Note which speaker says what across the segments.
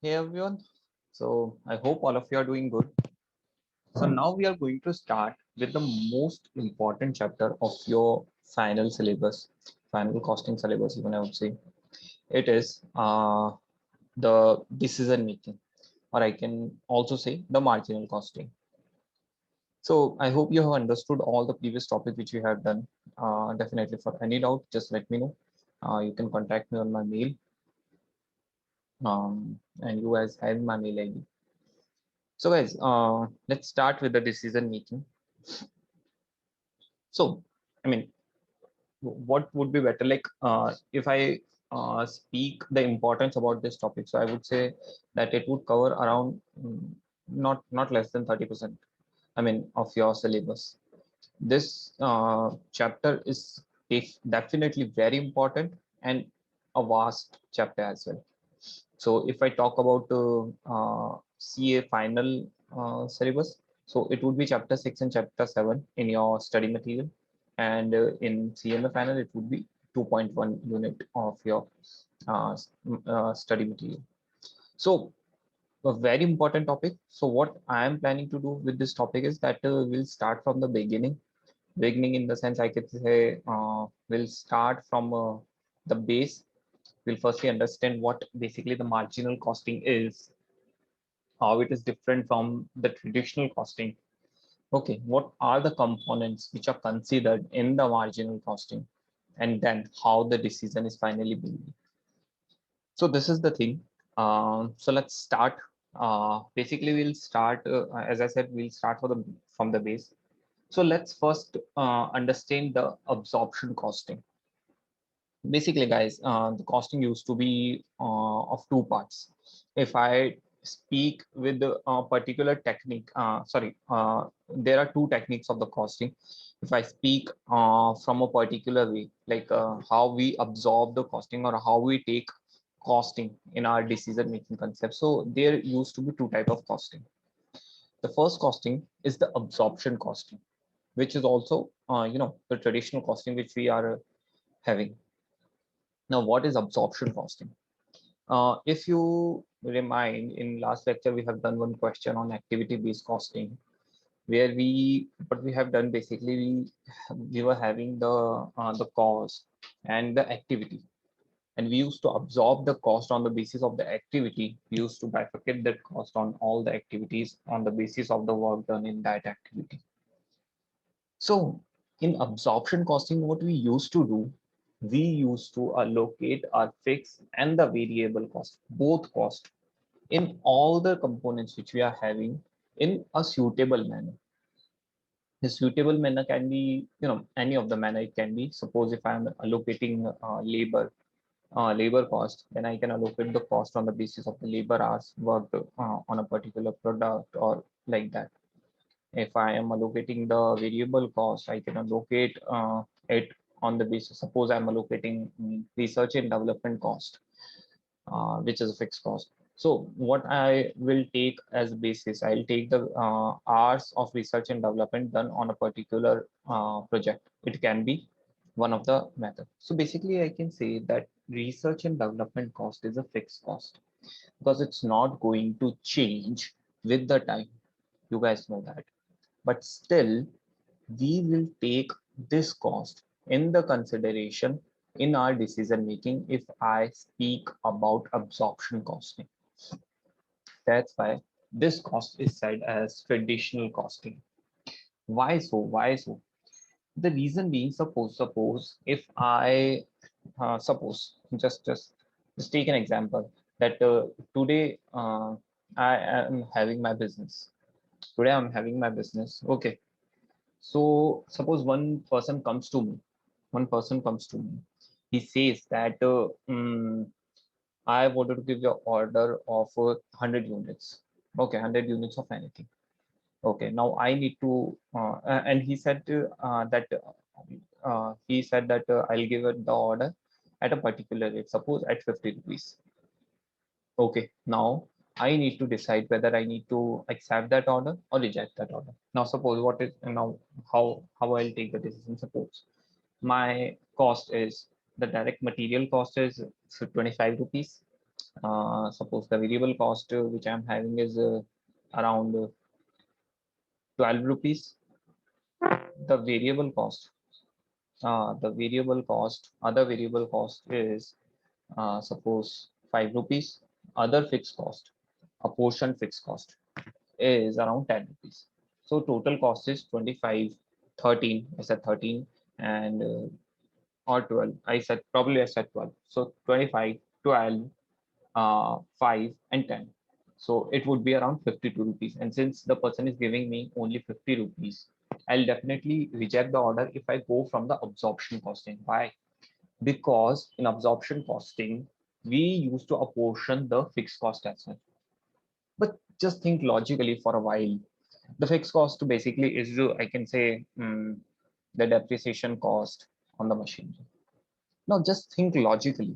Speaker 1: Hey everyone. So I hope all of you are doing good. So now we are going to start with the most important chapter of your final syllabus, final costing syllabus, even I would say. It is the decision making, or I can also say the marginal costing. So I hope you have understood all the previous topics which we have done. Definitely for any doubt, just let me know. You can contact me on my mail, and you guys have my mail ID. So guys, let's start with the decision making. So, I mean, what would be better? Like, if I speak the importance about this topic, so I would say that it would cover around not less than 30%. I mean, of your syllabus. This chapter is definitely very important and a vast chapter as well. So if I talk about CA final syllabus, so it would be chapter 6 and chapter 7 in your study material. And in CMA final, it would be 2.1 unit of your study material. So a very important topic. So what I am planning to do with this topic is that we'll start from the beginning. Beginning in the sense I could say we'll start from the base. We'll firstly understand what basically the marginal costing is, how it is different from the traditional costing. Okay, what are the components which are considered in the marginal costing, and then how the decision is finally being. So this is the thing. So let's start. Basically, we'll start, as I said, we'll start from the base. So let's first understand the absorption costing. Basically, guys, the costing used to be of two parts. If I speak with a particular technique, there are two techniques of the costing. If I speak from a particular way, like how we absorb the costing or how we take costing in our decision making concept. So there used to be two type of costing. The first costing is the absorption costing, which is also the traditional costing which we are having. Now, what is absorption costing? If you remind, in last lecture, we have done one question on activity-based costing, where what we have done basically, we were having the cost and the activity, and we used to absorb the cost on the basis of the activity. We used to bifurcate that cost on all the activities on the basis of the work done in that activity. So in absorption costing, what we used to do, we used to allocate our fixed and the variable cost, both cost, in all the components which we are having in a suitable manner. The suitable manner can be, any of the manner it can be. Suppose if I'm allocating labor cost, then I can allocate the cost on the basis of the labor hours worked on a particular product or like that. If I am allocating the variable cost, I can allocate it on the basis. Suppose I'm allocating research and development cost, which is a fixed cost. So what I will take as basis, I'll take the hours of research and development done on a particular project. It can be one of the methods. So basically, I can say that research and development cost is a fixed cost because it's not going to change with the time. You guys know that, but still we will take this cost in the consideration in our decision making if I speak about absorption costing. That's why this cost is said as traditional costing. Why so? Why so? The reason being, suppose if I just take an example that today I am having my business. Today I'm having my business. Okay. So suppose one person comes to me. He says that I wanted to give you an order of 100 units. Okay, 100 units of anything. Okay, now I need to, and he said that I'll give it the order at a particular rate, suppose at 50 rupees. Okay, now I need to decide whether I need to accept that order or reject that order. Now, suppose what is now how I'll take the decision. Suppose my cost is the direct material cost is 25 rupees. Suppose the variable cost which I'm having is around 12 rupees. The variable cost, other variable cost is suppose 5 rupees. Other fixed cost, a portion fixed cost is around 10 rupees. So total cost is 25, 13. I said 13 and or 12. I said 12. So 25, 12, 5 and 10. So it would be around 52 rupees. And since the person is giving me only 50 rupees, I'll definitely reject the order if I go from the absorption costing. Why? Because in absorption costing, we used to apportion the fixed cost as well. But just think logically for a while. The fixed cost basically is, I can say, the depreciation cost on the machine. Now just think logically.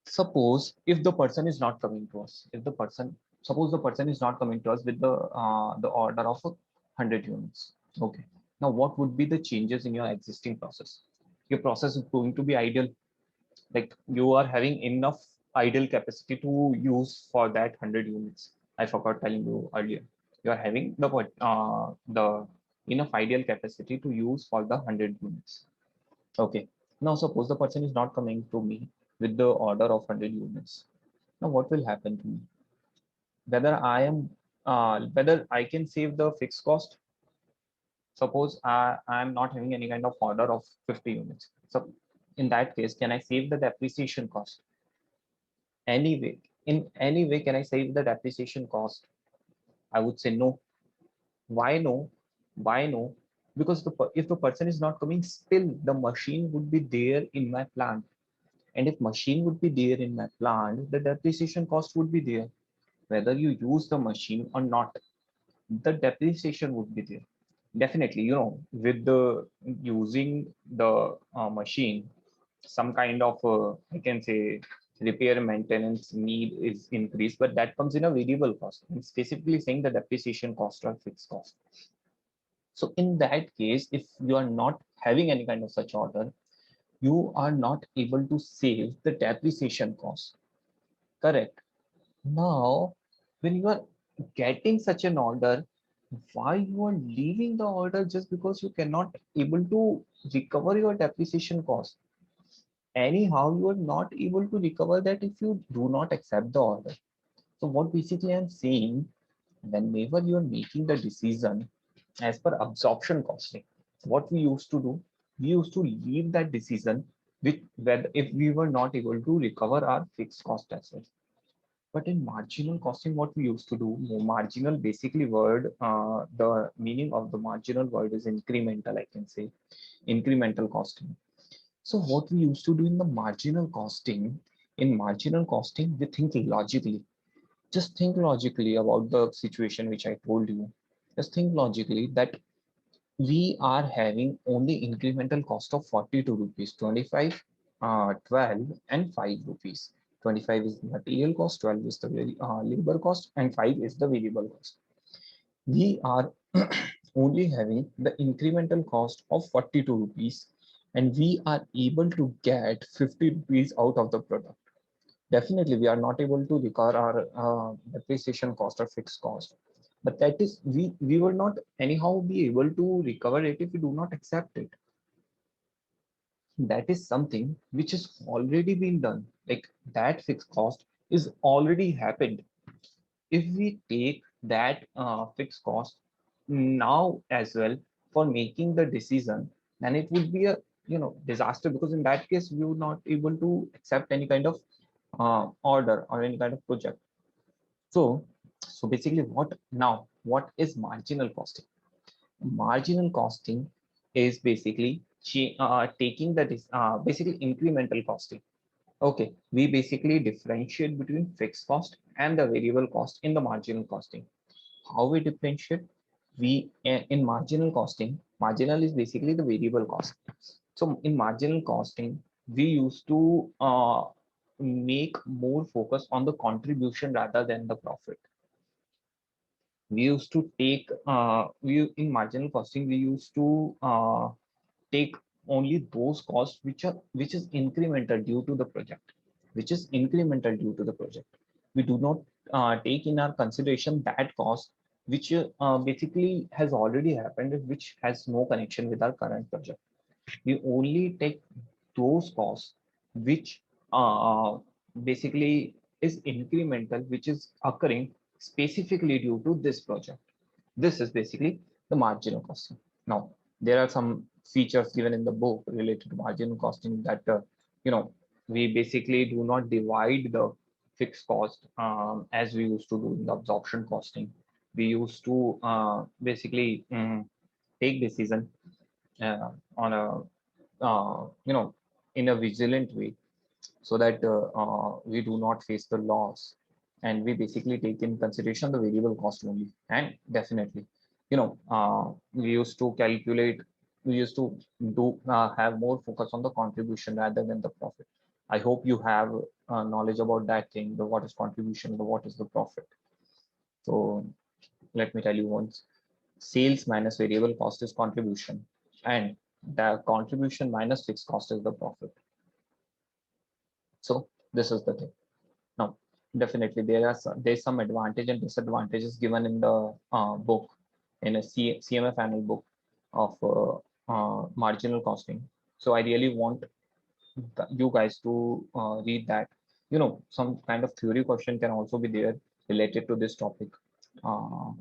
Speaker 1: Suppose if the person is not coming to us, if the person, suppose the person is not coming to us with the order of 100 units. Okay. Now what would be the changes in your existing process? Your process is going to be ideal, like you are having enough idle capacity to use for that 100 units. I forgot telling you earlier. You are having the enough ideal capacity to use for the 100 units. Okay. Now suppose the person is not coming to me with the order of 100 units. Now what will happen to me? Whether whether I can save the fixed cost. Suppose I'm not having any kind of order of 50 units. So in that case, can I save the depreciation cost? Anyway, in any way, can I save the depreciation cost? I would say no. Why no? Why no? Because if the person is not coming, still the machine would be there in my plant. And if machine would be there in my plant, the depreciation cost would be there. Whether you use the machine or not, the depreciation would be there. Definitely, with the using the machine, some kind of I can say repair maintenance need is increased, but that comes in a variable cost. I'm specifically saying the depreciation cost or fixed cost. So in that case, if you are not having any kind of such order, you are not able to save the depreciation cost. Correct. Now, when you are getting such an order, why you are leaving the order just because you cannot able to recover your depreciation cost? Anyhow, you are not able to recover that if you do not accept the order. So what basically I'm saying, whenever you are making the decision as per absorption costing, what we used to do, we used to leave that decision with whether if we were not able to recover our fixed cost as well. But in marginal costing, what we used to do, marginal basically word, the meaning of the marginal word is incremental, I can say, incremental costing. So what we used to do in marginal costing, we think logically. Just think logically about the situation which I told you. Just think logically that we are having only incremental cost of 42 rupees, 25, 12 and 5 rupees. 25 is the material cost, 12 is the labor cost and 5 is the variable cost. We are only having the incremental cost of 42 rupees and we are able to get 50 rupees out of the product. Definitely, we are not able to recover our depreciation cost or fixed cost. But that is, we will not anyhow be able to recover it if we do not accept it. That is something which has already been done. Like that fixed cost is already happened. If we take that fixed cost now as well for making the decision, then it would be a disaster, because in that case we would not able to accept any kind of order or any kind of project. So, so basically, what is marginal costing? Marginal costing is basically taking the basically incremental costing. Okay, we basically differentiate between fixed cost and the variable cost in the marginal costing. How we differentiate? We in marginal costing, marginal is basically the variable cost. So in marginal costing, we used to make more focus on the contribution rather than the profit. We used to take we in marginal costing we used to take only those costs which is incremental due to the project. which is incremental due to the project. We do not take in our consideration that cost which basically has already happened, which has no connection with our current project. We only take those costs which uh, basically is incremental, which is occurring specifically due to this project. This is basically the marginal costing. Now, there are some features given in the book related to marginal costing that, we basically do not divide the fixed cost as we used to do in the absorption costing. We used to basically take decision on a, in a vigilant way so that we do not face the loss, and we basically take in consideration the variable cost only. And definitely, we used to calculate, we used to do have more focus on the contribution rather than the profit. I hope you have knowledge about that thing, the what is contribution, the what is the profit. So let me tell you once: sales minus variable cost is contribution, and the contribution minus fixed cost is the profit. So this is the thing. Now, definitely there's some advantage and disadvantages given in the book, in a CMA Final book of marginal costing. So I really want you guys to read that. Some kind of theory question can also be there related to this topic. Uh,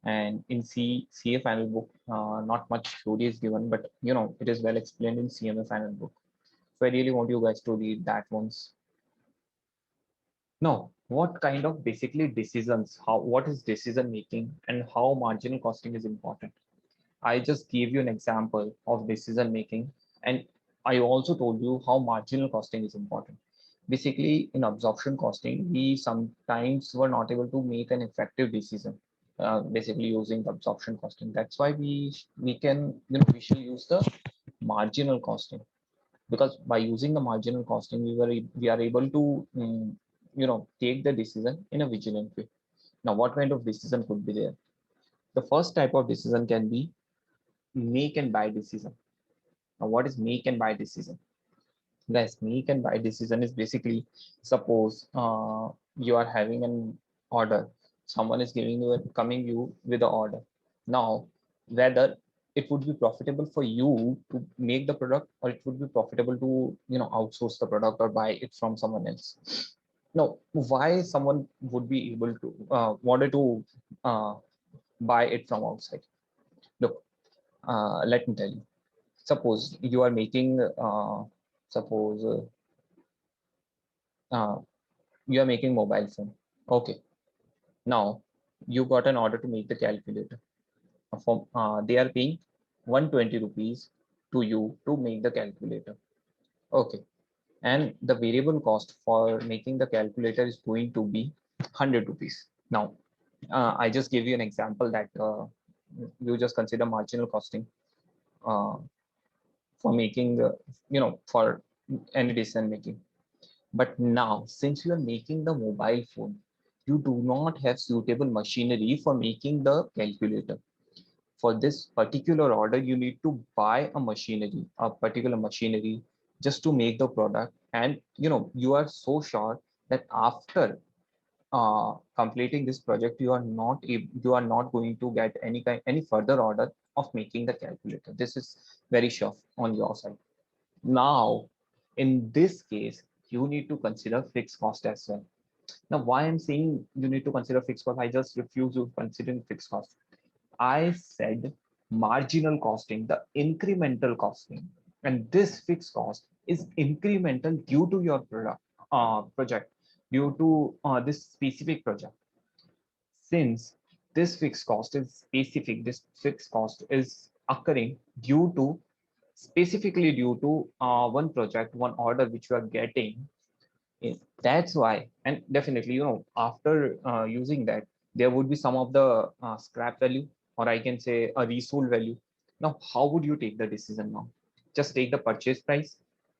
Speaker 1: and in CA Final book, not much theory is given, but it is well explained in CMA Final book. So I really want you guys to read that once. No, what kind of basically decisions, what is decision making and how marginal costing is important. I just gave you an example of decision making, and I also told you how marginal costing is important. Basically, in absorption costing, we sometimes were not able to make an effective decision. Basically, using the absorption costing. That's why we can we shall use the marginal costing, because by using the marginal costing we are able to take the decision in a vigilant way. Now, what kind of decision could be there? The first type of decision can be make and buy decision. Now, what is make and buy decision? Guys, make and buy decision is basically, suppose you are having an order, someone is giving you coming you with the order. Now, whether it would be profitable for you to make the product, or it would be profitable to outsource the product or buy it from someone else. No, why someone would be able to wanted to uh, buy it from outside? Look, let me tell you. Suppose you are making suppose uh, you are making mobile phone. Okay. Now you got an order to make the calculator. They are paying 120 rupees to you to make the calculator. Okay. And the variable cost for making the calculator is going to be 100 rupees. Now, I just gave you an example that you just consider marginal costing uh, for making the, for any decision making. But now, since you are making the mobile phone, you do not have suitable machinery for making the calculator. For this particular order, you need to buy a particular machinery just to make the product. And you are so sure that after completing this project, you are not going to get any further order of making the calculator. This is very sure on your side. Now, in this case, you need to consider fixed cost as well. Now, why I'm saying you need to consider fixed cost, I just refuse to consider fixed cost. I said marginal costing, the incremental costing, and this fixed cost is incremental due to your project, due to this specific project. Since this fixed cost is specific, this fixed cost is occurring due to specifically due to one project, one order which you are getting. That's why, and definitely, after using that, there would be some of the scrap value, or I can say a resold value. Now, how would you take the decision now? Just take the purchase price,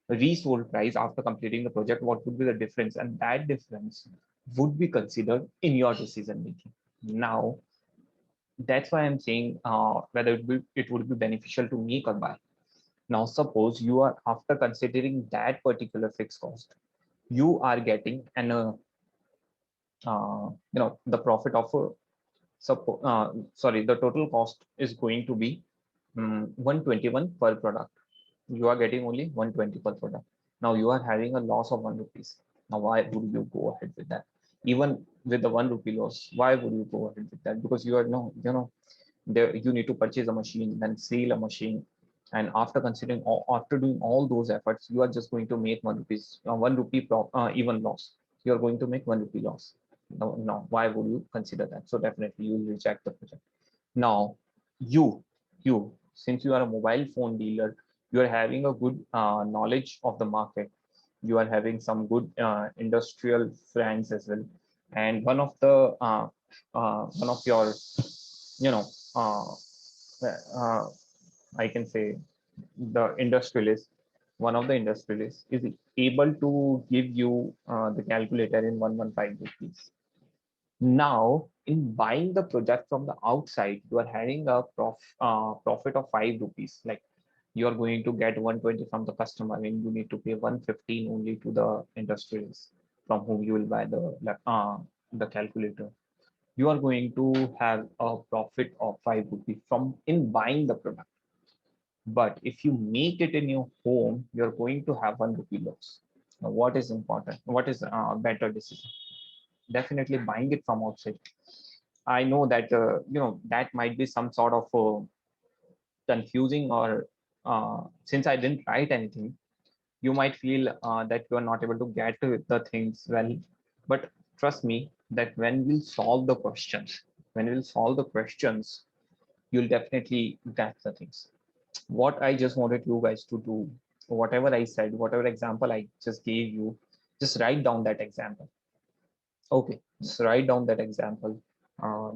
Speaker 1: resold price after completing the project. What would be the difference? And that difference would be considered in your decision making. Now, that's why I'm saying whether it would be beneficial to make or buy. Now, suppose you are after considering that particular fixed cost, you are getting an the profit of sorry, the total cost is going to be 121 per product. You are getting only 120 per product. Now you are having a loss of 1 rupees. Now why would you go ahead with that? Even with the 1 rupee loss, why would you go ahead with that? Because you are no, there you need to purchase a machine, then sell a machine, and after considering after doing all those efforts, you are just going to make 1 rupees, 1 rupee even loss. You are going to make 1 rupee loss. No, no, why would you consider that? So definitely you will reject the project. Now, you, since you are a mobile phone dealer, you are having a good knowledge of the market. You are having some good industrial friends as well, and one of your, you know, uh, uh, I can say the industrialist, one of the industrialists is able to give you the calculator in 115 rupees. Now, in buying the product from the outside, you are having a profit of 5 rupees. Like you are going to get 120 from the customer and you need to pay 115 only to the industrials from whom you will buy the calculator. You are going to have a profit of 5 rupees from in buying the product. But if you make it in your home, you're going to have 1 rupee loss. Now, what is important? What is a better decision? Definitely buying it from outside. I know that that might be some sort of confusing, or since I didn't write anything, you might feel that you are not able to get to the things well. But trust me that when we'll solve the questions, you'll definitely get the things. What I just wanted you guys to do, whatever I said, whatever example I just gave you, just write down that example. Okay, just write down that example.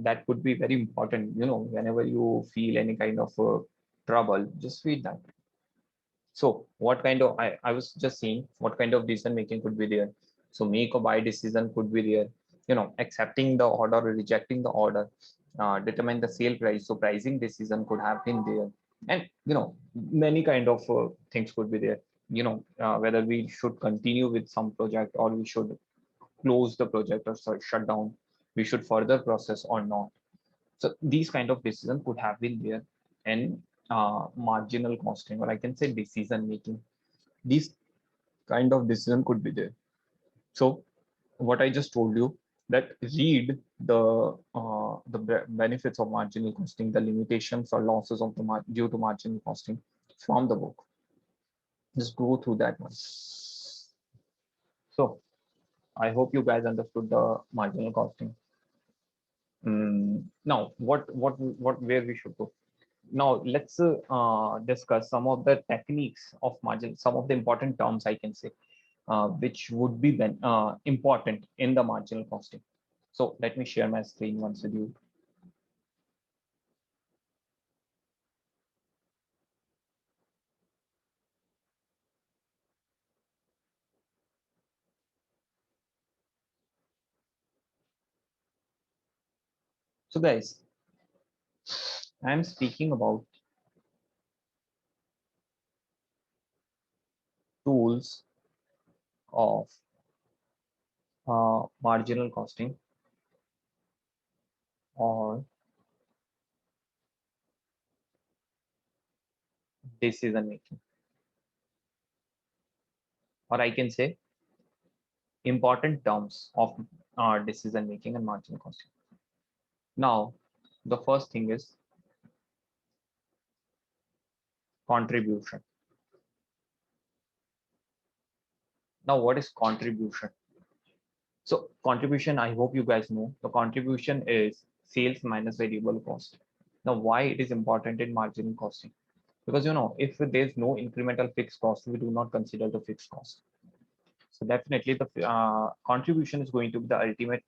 Speaker 1: That could be very important. Whenever you feel any kind of trouble, just read that. So, what kind of I was just saying, what kind of decision making could be there? So, make or buy decision could be there. Accepting the order or rejecting the order, determine the sale price. So, pricing decision could have been there, and many kind of things could be there. Whether we should continue with some project or we should close the project or shut down, we should further process or not. So these kind of decisions could have been there, and marginal costing, or I can say decision making. These kind of decision could be there. So what I just told you, that read the benefits of marginal costing, the limitations or losses of the due to marginal costing from the book. Just go through that one. So I hope you guys understood the marginal costing. Now, where we should go? Now, let's discuss some of the techniques of margin, some of the important terms I can say, which would be important in the marginal costing. So let me share my screen once with you. So guys, I'm speaking about tools of marginal costing or decision making, or I can say important terms of decision making and marginal costing. Now, the first thing is contribution. Now, what is contribution? So contribution, I hope you guys know, the contribution is sales minus variable cost. Now, why it is important in marginal costing? Because if there's no incremental fixed cost, we do not consider the fixed cost. So definitely the contribution is going to be the ultimate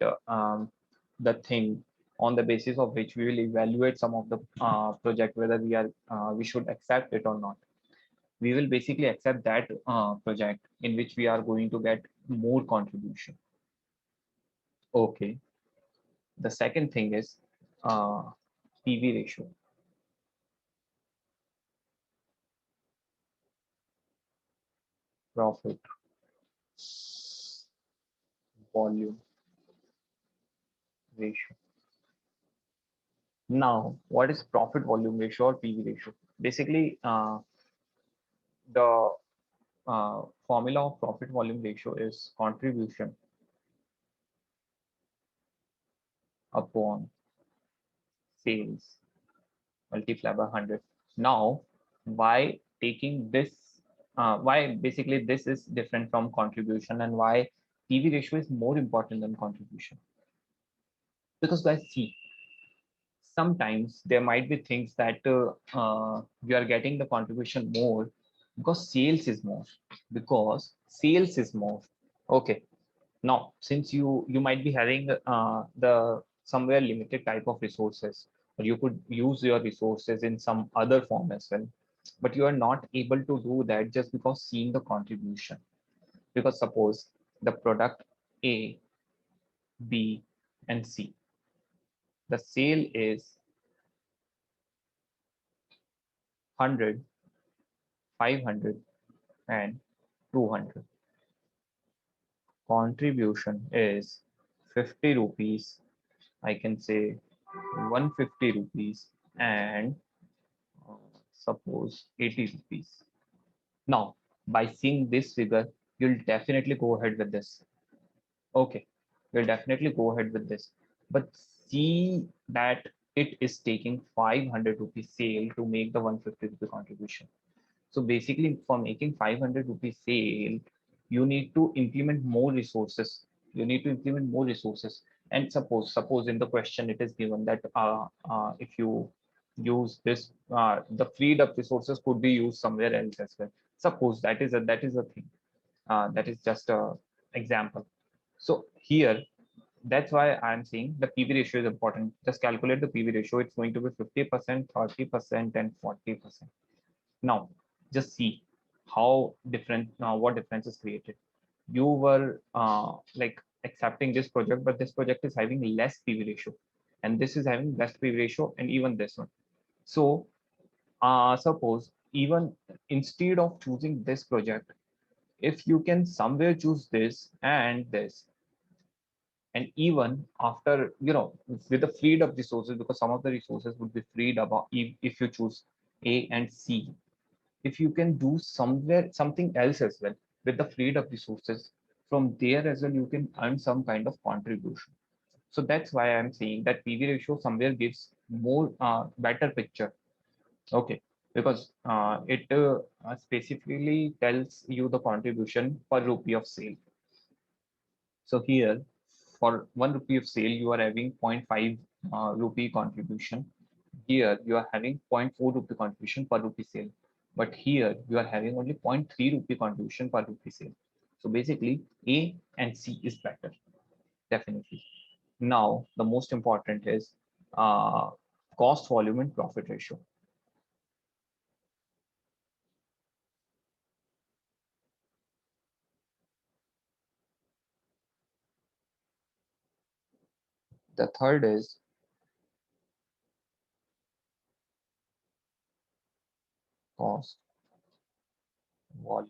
Speaker 1: the thing on the basis of which we will evaluate some of the project, whether we should accept it or not. We will basically accept that project in which we are going to get more contribution. Okay. The second thing is PV ratio, profit. volume ratio. Now, what is profit volume ratio or PV ratio? Basically, the formula of profit volume ratio is contribution upon sales multiplied by 100. Now, why taking this, why basically this is different from contribution and why PV ratio is more important than contribution? Because guys, see, sometimes there might be things that we are getting the contribution more because sales is more, because sales is more. Okay. Now, since you might be having the somewhere limited type of resources, or you could use your resources in some other form as well, but you are not able to do that just because seeing the contribution. Because suppose the product A, B, and C, the sale is 100, 500, and 200. Contribution is 50 rupees, I can say 150 rupees, and uh, suppose 80 rupees. Now, by seeing this figure, you'll definitely go ahead with this. Okay, you'll definitely go ahead with this. But see that it is taking 500 rupees sale to make the 150 rupee contribution. So basically, for making 500 rupees sale, you need to implement more resources. You need to implement more resources. And suppose in the question it is given that if you use this, the freed up resources could be used somewhere else as well. Suppose that is a thing. That is just a example. So here, that's why I'm saying the PV ratio is important. Just calculate the PV ratio. It's going to be 50%, 30%, and 40%. Now, just see how different, what difference is created. You were like accepting this project, but this project is having less PV ratio, and this is having less PV ratio, and even this one. So, suppose even instead of choosing this project, if you can somewhere choose this and this, and even after with the freed up resources, because some of the resources would be freed up if you choose A and C, if you can do somewhere something else as well with the freed up resources, from there as well you can earn some kind of contribution. So that's why I'm saying that PV ratio somewhere gives more better picture. Okay, because it specifically tells you the contribution per rupee of sale. So here, for 1 rupee of sale, you are having zero point 0.5 rupee contribution. Here, you are having zero point 0.4 rupee contribution per rupee sale. But here, you are having only zero point 0.3 rupee contribution per rupee sale. So basically, A and C is better, definitely. Now, the most important is cost, volume, and profit ratio. The third is cost, volume,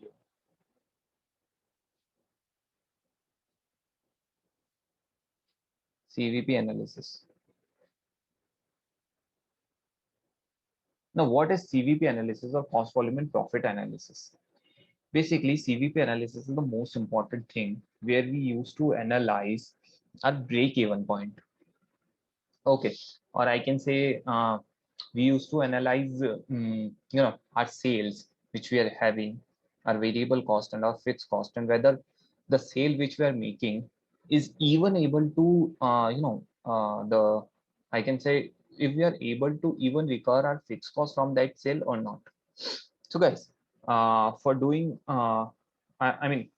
Speaker 1: CVP analysis. Now, what is CVP analysis or cost, volume, and profit analysis? Basically, CVP analysis is the most important thing where we used to analyze our break-even point. Okay, or I can say we used to analyze, our sales which we are having, our variable cost and our fixed cost, and whether the sale which we are making is even able to, the I can say if we are able to even recover our fixed cost from that sale or not. So guys, for doing, I mean,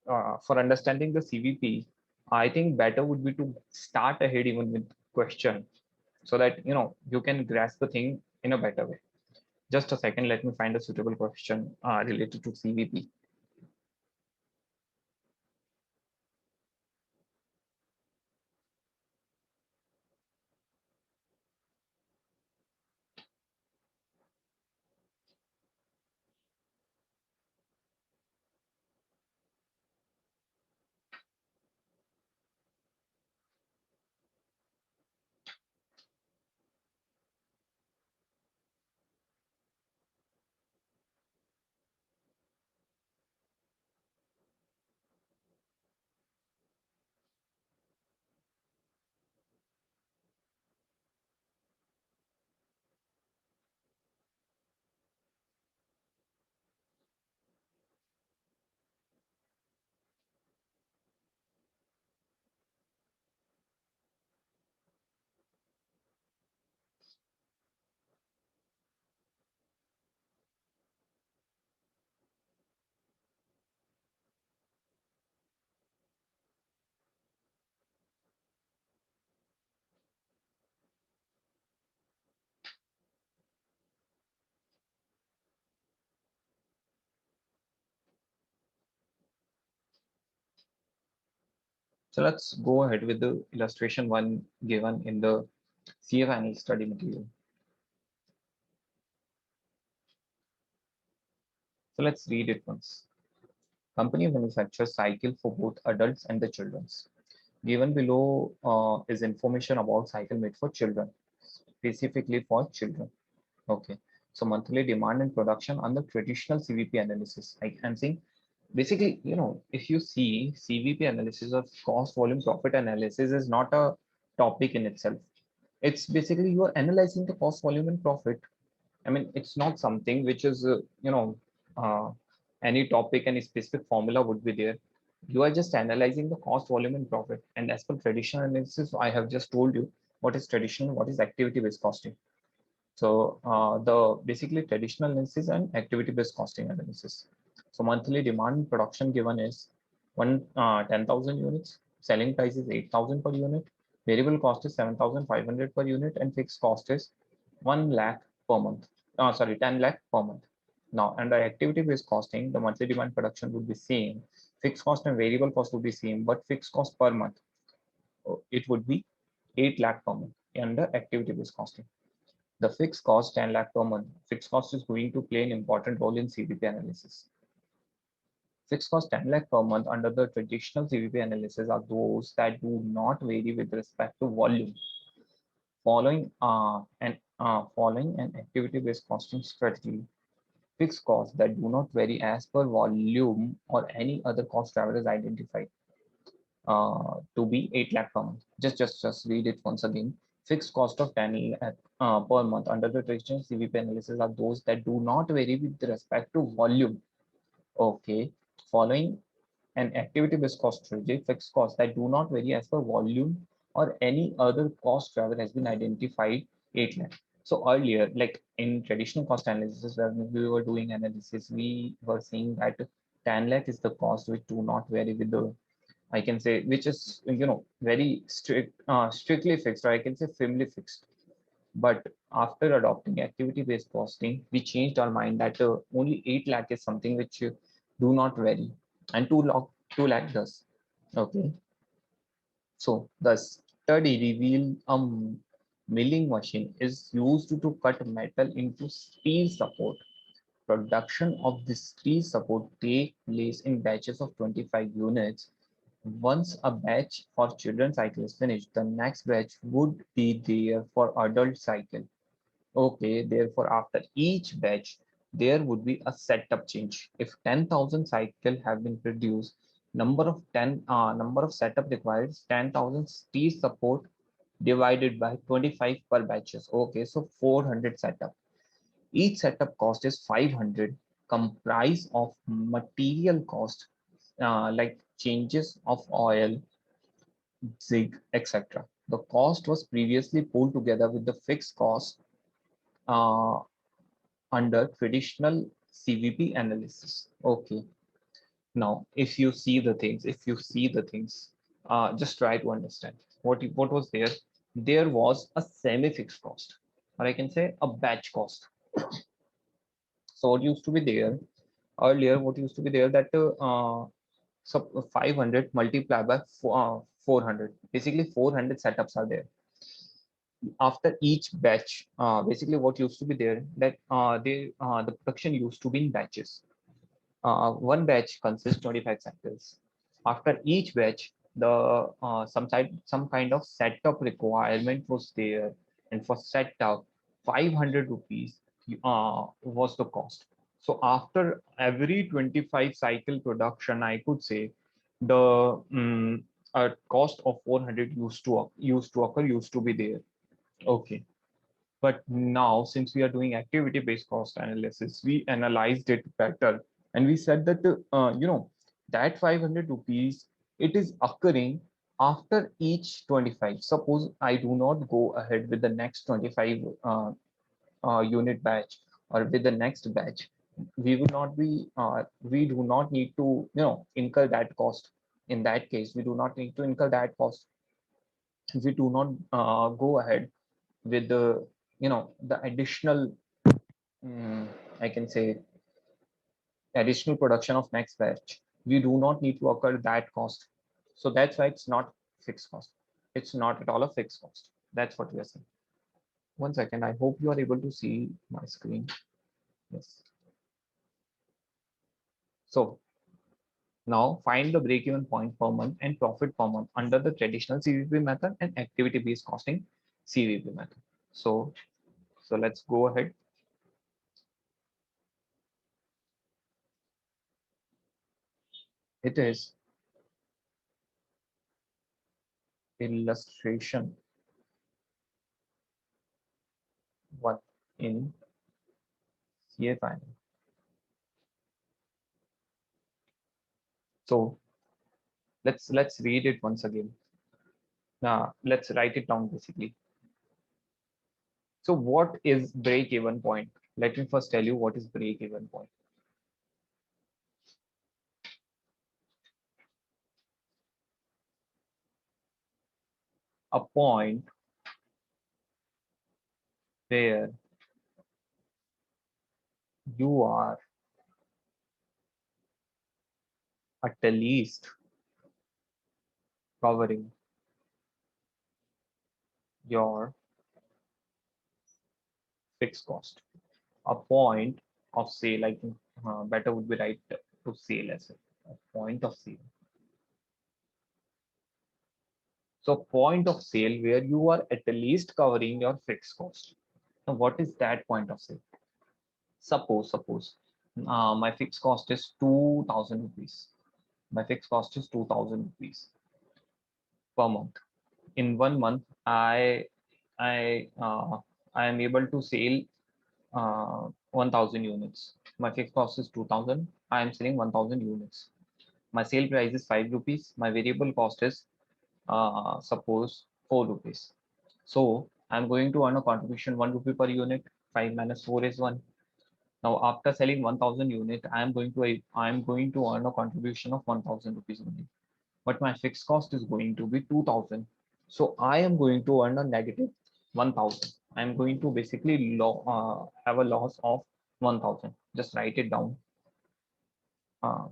Speaker 1: for understanding the CVP, I think better would be to start ahead even with question so that you can grasp the thing in a better way. Just a second, let me find a suitable question related to CVP. So let's go ahead with the illustration one given in the CA Final study material. So let's read it once. Company manufactures cycle for both adults and the children's. Given below is information about cycle made for children, specifically for children. Okay. So monthly demand and production on the traditional CVP analysis. Like I'm saying, basically, if you see CVP analysis of cost volume profit analysis is not a topic in itself. It's basically you are analyzing the cost volume and profit. I mean, it's not something which is, uh, any topic, any specific formula would be there. You are just analyzing the cost, volume, and profit. And as per traditional analysis, I have just told you what is traditional, what is activity-based costing. So the basically traditional analysis and activity-based costing analysis. So monthly demand and production given is 10,000 units, selling price is 8,000 per unit, variable cost is 7,500 per unit, and fixed cost is 1 lakh per month. Sorry, 10 lakh per month. Now, under activity-based costing, the monthly demand production would be same, fixed cost and variable cost would be same, but fixed cost per month, it would be 8 lakh per month under activity-based costing. The fixed cost 10 lakh per month. Fixed cost is going to play an important role in CVP analysis. Fixed cost 10 lakh per month under the traditional CVP analysis are those that do not vary with respect to volume. Following an activity-based costing strategy, fixed costs that do not vary as per volume or any other cost driver is identified to be 8 lakh per month. Just read it once again. Fixed cost of 10 lakh per month under the traditional CVP analysis are those that do not vary with respect to volume. Okay. Following an activity-based cost strategy, fixed costs that do not vary as per volume or any other cost driver has been identified 8 lakh. So earlier, like in traditional cost analysis, when we were doing analysis, we were saying that 10 lakh is the cost which do not vary with the, I can say, which is, very strictly fixed, or I can say firmly fixed. But after adopting activity-based costing, we changed our mind that only 8 lakh is something which do not vary, and 2 lakh does. Okay. So the study revealed a milling machine is used to cut metal into steel support. Production of this steel support take place in batches of 25 units. Once a batch for children's cycle is finished, the next batch would be there for adult cycle. Okay, therefore, after each batch, there would be a setup change. If 10,000 cycle have been produced, number of setup required is 10,000 steel support divided by 25 per batches. Okay, so 400 setup. Each setup cost is 500, comprise of material cost like changes of oil, zig, etc. The cost was previously pulled together with the fixed cost uh, under traditional CVP analysis. Okay. Now, if you see the things, just try to understand what was there. There was a semi-fixed cost, or I can say a batch cost. So what used to be there earlier? What used to be there that so 500 multiplied by 400. Basically, 400 setups are there. After each batch, basically what used to be there that the production used to be in batches. One batch consists 25 cycles. After each batch, the some kind of setup requirement was there, and for setup, 500 rupees was the cost. So after every 25 cycle production, I could say the cost of 400 used to be there. Okay. But now, since we are doing activity-based cost analysis, we analyzed it better, and we said that that 500 rupees, it is occurring after each 25. Suppose I do not go ahead with the next 25 unit batch or with the next batch, we do not need to incur that cost. In that case, we do not need to incur that cost if we do not go ahead with the additional mm, I can say additional production of next batch. We do not need to occur that cost. So that's why it's not fixed cost. It's not at all a fixed cost. That's what we are saying. One second. I hope you are able to see my screen. Yes. So now find the break-even point per month and profit per month under the traditional CVP method and activity-based costing CVP method. So let's go ahead. It is illustration what in CA Final. So let's read it once again. Now let's write it down basically. So what is break-even point? Let me first tell you what is break-even point. A point where you are at the least covering your fixed cost. A point of sale, I think better would be right to sale as a point of sale. So point of sale where you are at least covering your fixed cost. Now what is that point of sale? Suppose my fixed cost is 2000 rupees. My fixed cost is 2000 rupees per month. In 1 month, I I am able to sell 1000 units. My fixed cost is 2000. I am selling 1000 units. My sale price is 5 rupees. My variable cost is suppose 4 rupees. So I'm going to earn a contribution 1 rupee per unit. 5 minus 4 is 1. Now after selling 1000 unit, I am going to earn a contribution of 1000 rupees only. But my fixed cost is going to be 2000. So I am going to earn a negative 1000. I'm going to basically have a loss of 1000. Just write it down. Uh,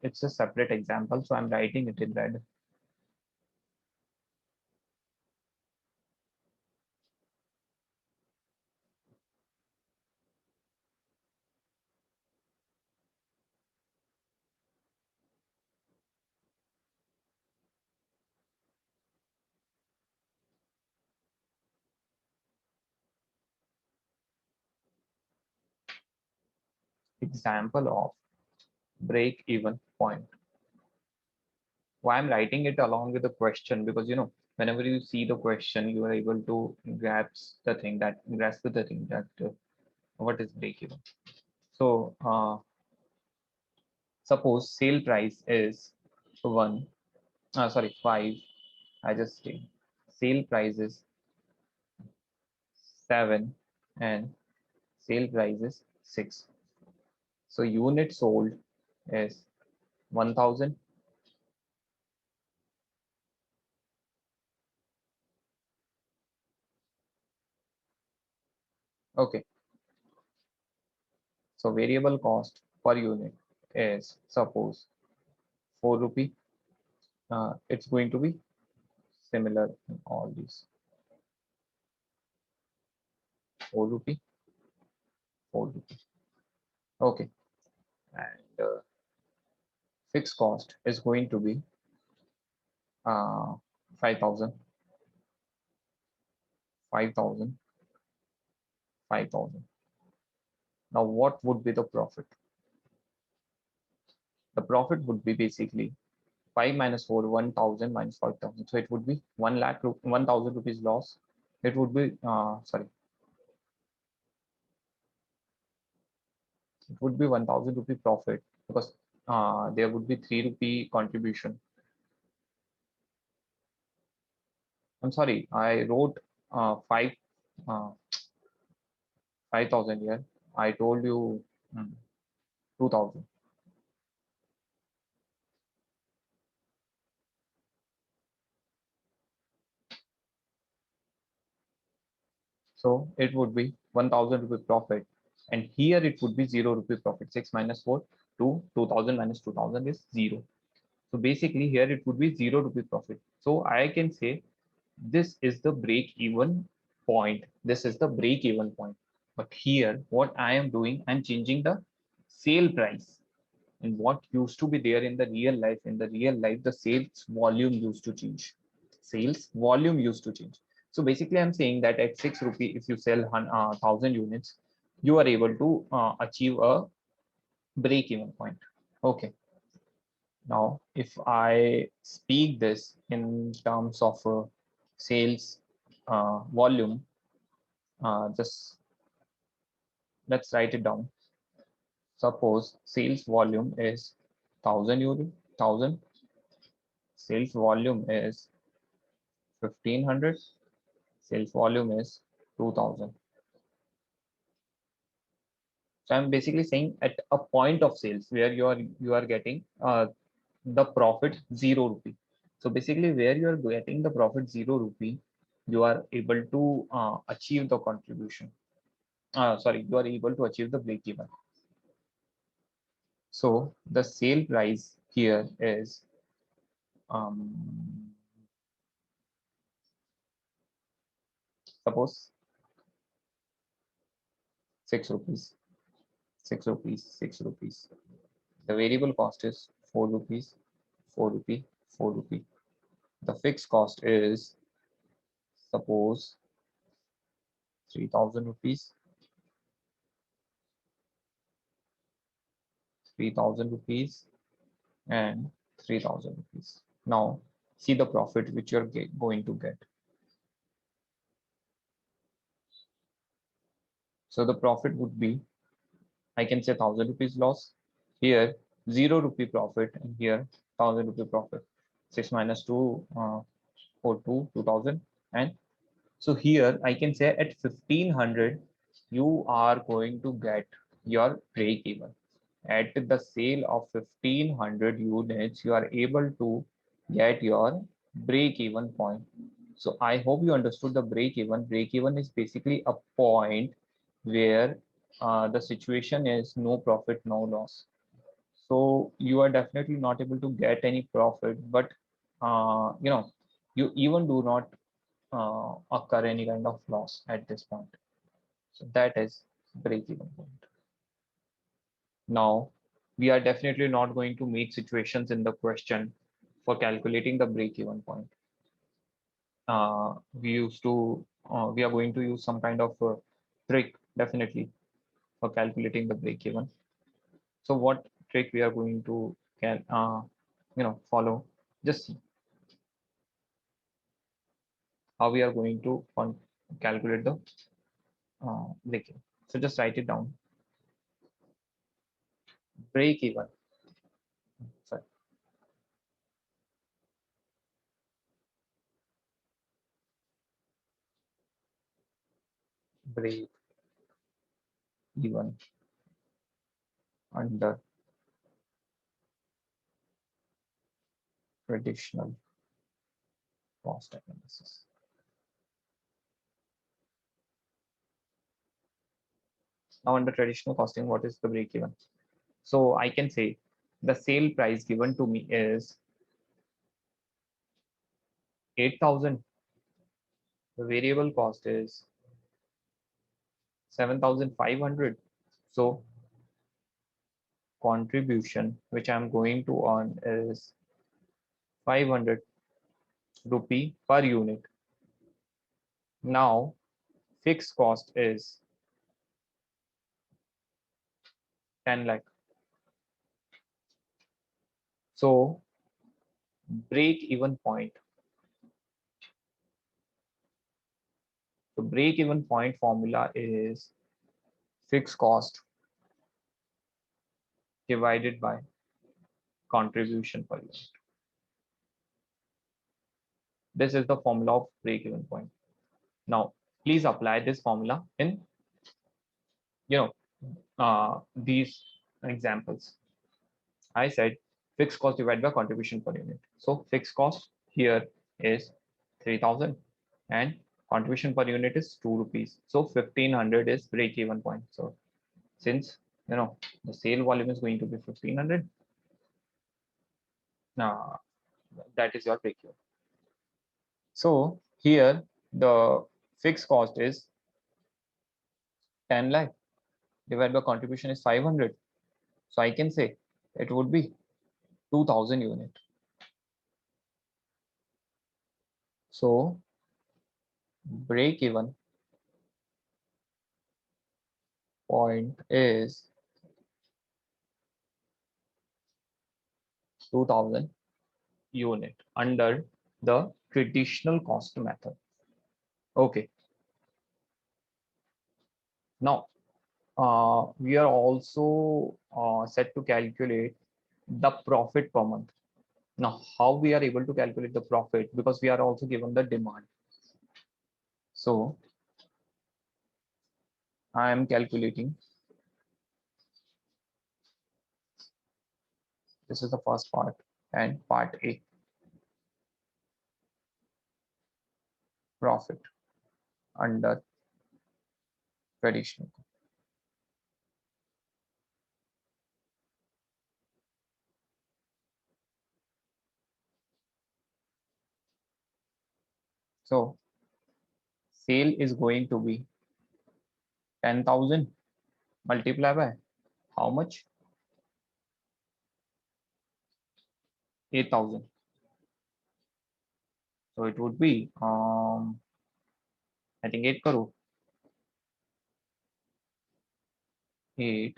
Speaker 1: it's a separate example, so I'm writing it in red. Example of break even point. Why I'm writing it along with the question, because whenever you see the question, you are able to grasp the thing that what is break even. So suppose sale price is 5. I just say sale price is 7 and sale price is 6. So unit sold is 1000. Okay. So variable cost per unit is suppose 4 rupee. It's going to be similar in all these. 4 rupee, 4 rupee. Okay. And fixed cost is going to be 5000, 5000, 5000. Now what would be the profit? The profit would be basically 5 minus 4, 1000 minus 5000. So it would be 1 lakh, 1000 rupees loss. It would be, it would be 1000 rupee profit because there would be 3 rupee contribution. I'm sorry, I wrote 5000 here. I told you 2000. So it would be 1000 rupee profit. And here it would be 0 rupee profit. 6 minus 4 to 2000 minus 2000 is 0. So basically here it would be 0 rupee profit. So I can say this is the break even point. This is the break even point. But here, what I am doing, I'm changing the sale price. And what used to be there in the real life, the sales volume used to change. Sales volume used to change. So basically, I'm saying that at 6 rupee, if you sell 1,000 units, you are able to achieve a break even point. Okay. Now, if I speak this in terms of sales volume, just let's write it down. Suppose sales volume is 1,000. Sales volume is 1,500. Sales volume is 2,000. So I'm basically saying at a point of sales where you are getting the profit 0 rupee. So basically, where you are getting the profit 0 rupee, you are able to achieve the contribution. Sorry, you are able to achieve the break even. So the sale price here is suppose 6 rupees, 6 rupees, 6 rupees. The variable cost is 4 rupees, 4 rupee, 4 rupee. The fixed cost is suppose 3,000 rupees, 3,000 rupees, and 3,000 rupees. Now, see the profit which you're going to get. So the profit would be, I can say 1,000 rupees loss. Here, 0 rupee profit, and here 1,000 rupee profit. 6 minus 2, 4, 2,000. And so here I can say at 1,500, you are going to get your break even. At the sale of 1,500 units, you are able to get your break even point. So I hope you understood the break even. Break even is basically a point where the situation is no profit, no loss. So you are definitely not able to get any profit, but you even do not occur any kind of loss at this point. So that is break even point. Now, we are definitely not going to make situations in the question for calculating the break even point. We are going to use some kind of trick definitely for calculating the break even. So what trick we are going to follow? Just see how we are going to calculate the break even. So just write it down. Break even. Sorry. Break even under traditional cost analysis. Now, under traditional costing, what is the break even? So I can say the sale price given to me is 8,000. The variable cost is 7,500. So contribution which I'm going to earn is 500 rupee per unit. Now fixed cost is 10 lakh. So break even point. The break even point formula is fixed cost divided by contribution per unit. This is the formula of break even point. Now, please apply this formula in these examples. I said fixed cost divided by contribution per unit. So fixed cost here is 3,000 and contribution per unit is 2 rupees. So 1,500 is break even point. So since the sale volume is going to be 1,500, Now that is your break even. So here the fixed cost is 10 lakh divided by contribution is 500. So I can say it would be 2000 unit. So break even point is 2000 unit under the traditional cost method. Okay. Now we are also set to calculate the profit per month. Now, how we are able to calculate the profit, because we are also given the demand. So I am calculating, this is the first part and part A, profit under traditional. So sale is going to be 10,000 multiplied by how much? 8,000. So it would be, I think 8 crore. 8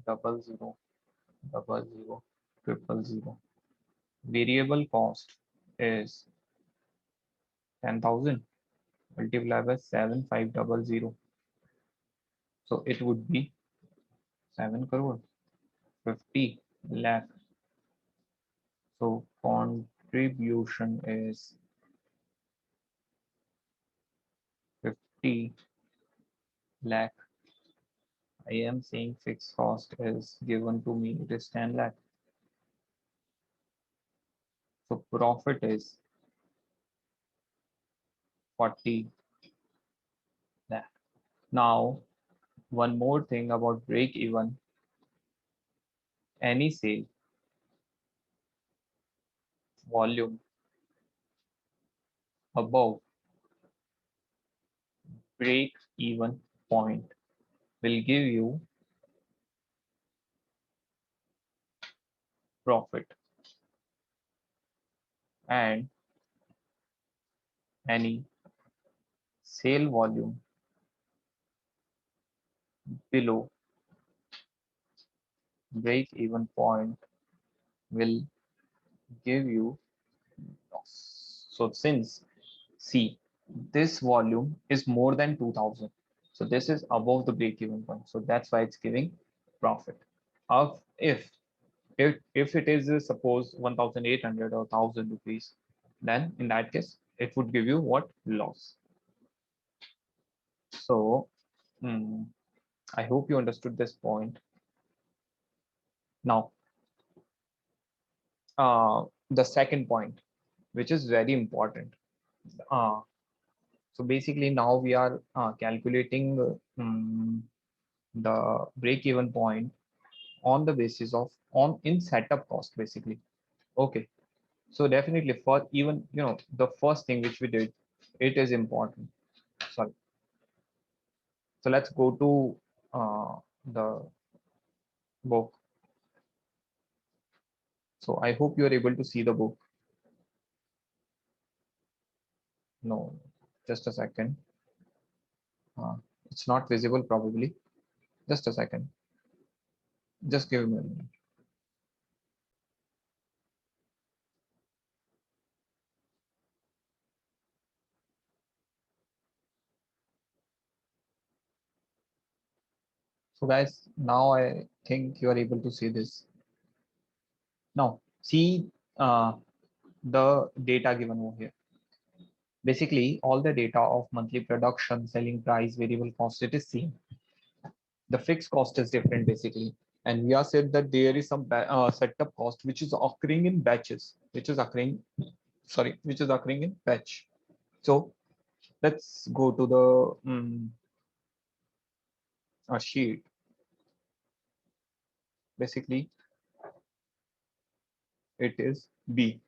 Speaker 1: double zero double zero triple zero. Variable cost is 10,000 multiplied by 7500. So it would be 7 crore 50 lakh. So contribution is 50 lakh. I am saying fixed cost is given to me, it is 10 lakh. So profit is 40 lakh. Now, one more thing about break even, any sale volume above break even point will give you profit, and any sale volume below break even point will give you loss. So since C, this volume is more than 2000, so this is above the break even point, so that's why it's giving profit. Of if it is suppose 1800 or 1000 rupees, then in that case it would give you what? Loss. So I hope you understood this point. Now the second point, which is very important. uh, so basically now we are calculating the break even point on the basis of on in setup cost basically. Okay, so definitely for even the first thing which we did, it is important. Sorry. So let's go to the book. So I hope you are able to see the book. No, just a second. uh, it's not visible probably. Just a second, just give me a minute. So guys, now I think you are able to see this. Now see the data given over here. Basically, all the data of monthly production, selling price, variable cost, it is same. The fixed cost is different basically. And we are said that there is some setup cost which is occurring in batches, which is occurring, sorry, which is occurring in batch. So let's go to the a sheet. Basically, It is B.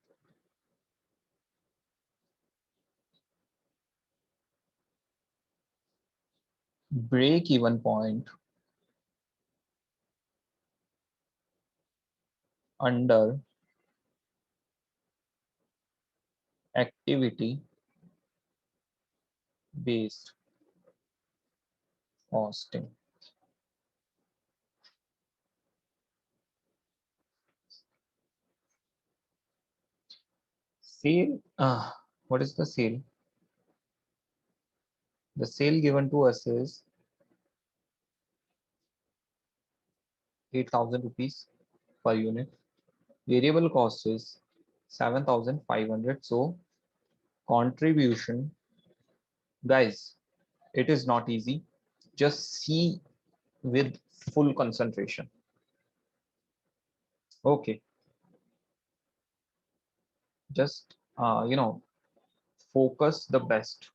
Speaker 1: Break even point under activity based costing. Sale, what is the sale? The sale given to us is 8,000 rupees per unit. Variable cost is 7,500. So contribution, guys, it is not easy. Just see with full concentration. Okay, just focus the best.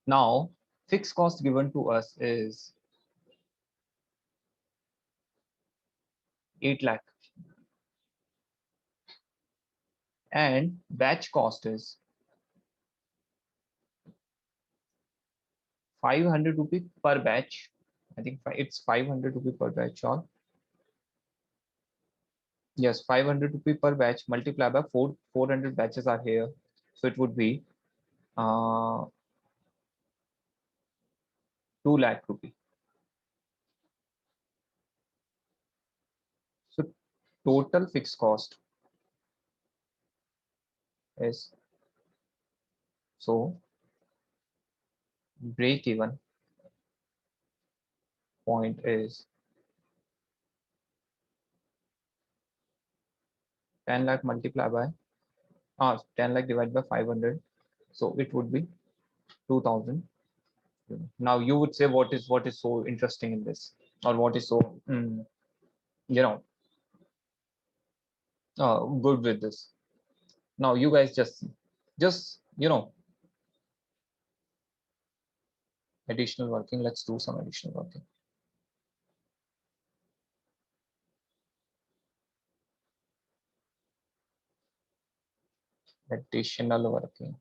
Speaker 1: Now, fixed cost given to us is 8 lakh and batch cost is 500 rupee per batch. I think it's 500 rupee per batch, or yes, 500 rupee per batch multiplied by 400 batches are here. So it would be 2 lakh rupee. So total fixed cost is, so break even point is 10 lakh multiplied by 10 lakh divided by 500. So it would be 2,000. Now you would say what is so interesting in this, or what is so you know good with this. Now you guys just additional working. Let's do some additional working. Additional working.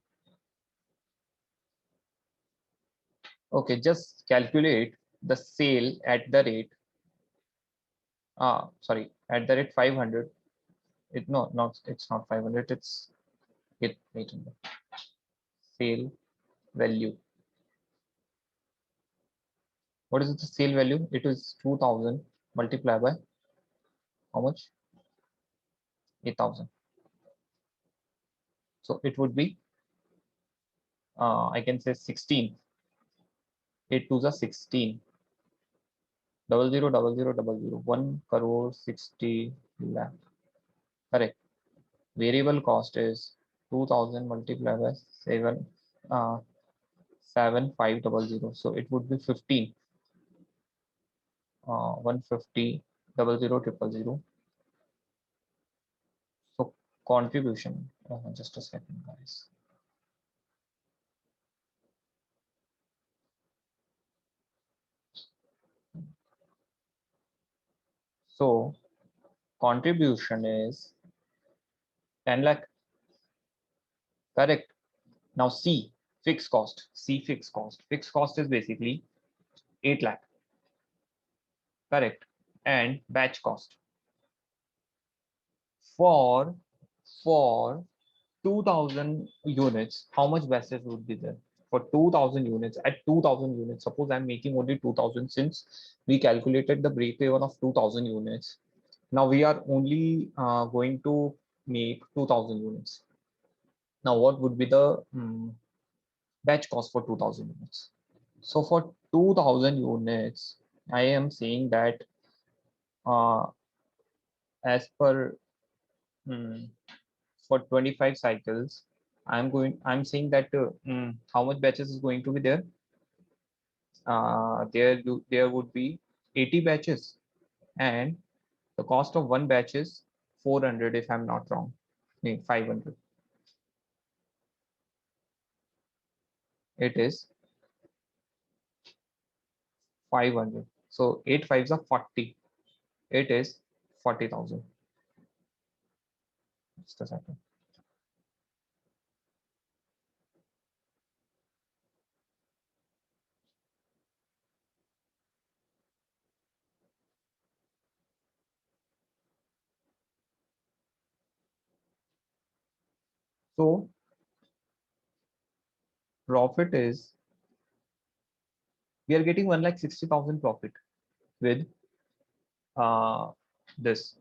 Speaker 1: Okay, just calculate the sale at the rate. Sorry, at the rate 500. It no, not it's not 500. It's 800. Sale value. What is the sale value? It is 2,000 multiplied by how much? 8,000. So it would be I can say 16. 8 to the 16. 000000. 1 crore 60 lakh. Correct. Variable cost is 2,000 multiplied by 7,500. So it would be 15. 150 000000. So contribution. Just a second, guys. So contribution is 10 lakh. Correct. Now C, fixed cost. C, fixed cost. Fixed cost is basically 8 lakh. Correct. And batch cost. For 2,000 units, how much batches would be there? For 2,000 units, at 2,000 units, suppose I'm making only 2,000, since we calculated the break even of 2,000 units. Now we are only going to make 2,000 units. Now what would be the batch cost for 2,000 units? So for 2,000 units, I am saying that uh, as per for 25 cycles, I'm saying that how much batches is going to be there? There would be 80 batches, and the cost of one batch is 400 if I'm not wrong. No, 500. It is 500. So 8 fives are 40. It is 40,000. Just a second. So profit is, we are getting 1,60,000 profit with this.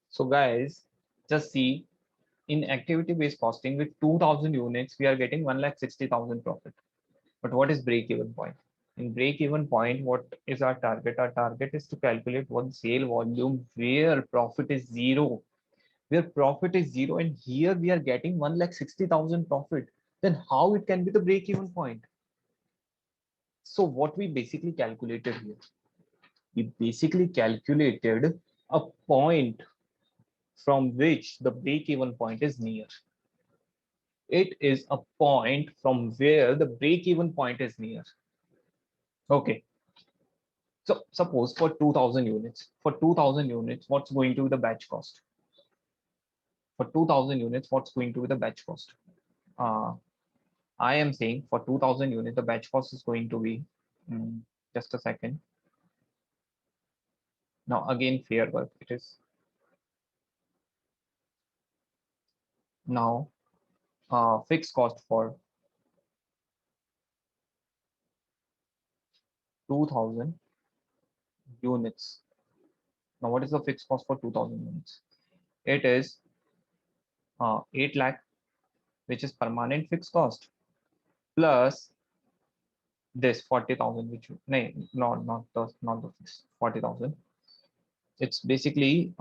Speaker 1: So guys, just see, in activity based costing with 2,000 units, we are getting 1,60,000 profit. But what is break even point? In break even point, what is our target? Our target is to calculate one sale volume where profit is zero. Where profit is zero, and here we are getting 1,60,000 profit. Then how it can be the break even point? So what we basically calculated here, we basically calculated a point from which the break even point is near. It is a point from where the break even point is near. Okay. So suppose for 2,000 units, what's going to be the batch cost? For 2,000 units, what's going to be the batch cost? Uh, I am saying for 2,000 units, the batch cost is going to be, just a second. Now again, fair work. It is now fixed cost for 2,000 units. Now what is the fixed cost for 2,000 units? It is 8 lakh, which is permanent fixed cost, plus this 40,000, which no, not the fixed 40,000. It's basically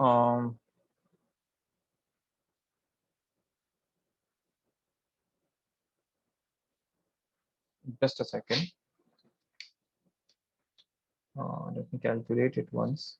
Speaker 1: just a second. Let me calculate it once.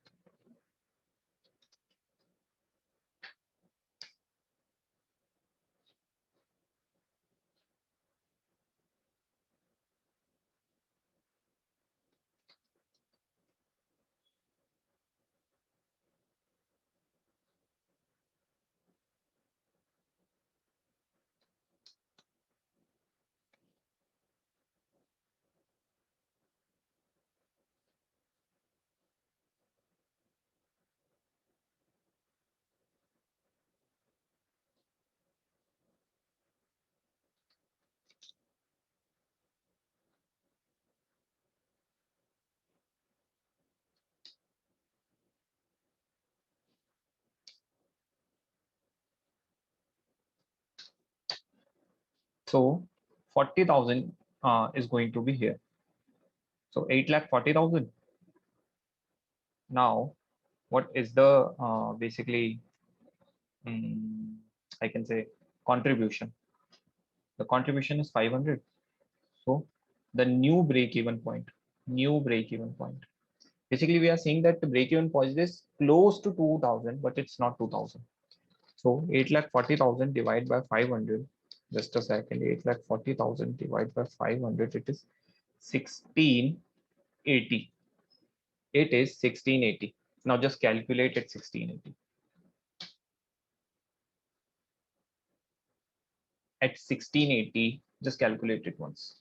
Speaker 1: So 40,000 is going to be here. So 8,40,000. Now, what is the basically, I can say, contribution? The contribution is 500. So the new break even point. Basically, we are saying that the break even point is close to 2,000, but it's not 2,000. So 8,40,000 divided by 500. Just a second. 8,40,000 divided by 500. It is 1680. It is 1680. Now just calculate it 1680. At 1680, just calculate it once.